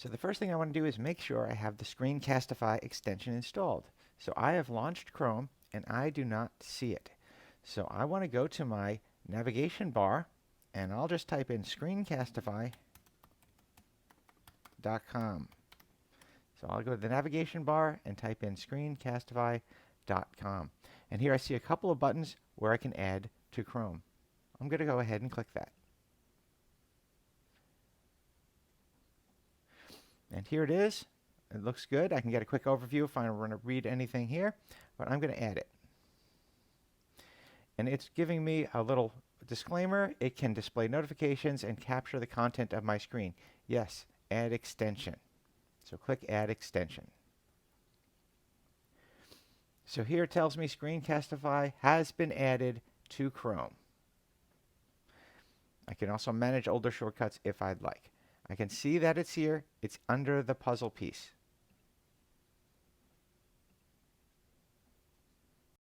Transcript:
So the first thing I want to do is make sure I have the Screencastify extension installed. So I have launched Chrome and I do not see it. So I want to go to my navigation bar and I'll just type in screencastify.com. So I'll go to the navigation bar and type in screencastify.com. And here I see a couple of buttons where I can add to Chrome. I'm going to go ahead and click that. And here it is. It looks good. I can get a quick overview if I want to read anything here, but I'm going to add it. And it's giving me a little disclaimer. It can display notifications and capture the content of my screen. Yes, add extension. So click Add Extension. So here it tells me Screencastify has been added to Chrome. I can also manage older shortcuts if I'd like. I can see that it's here. It's under the puzzle piece.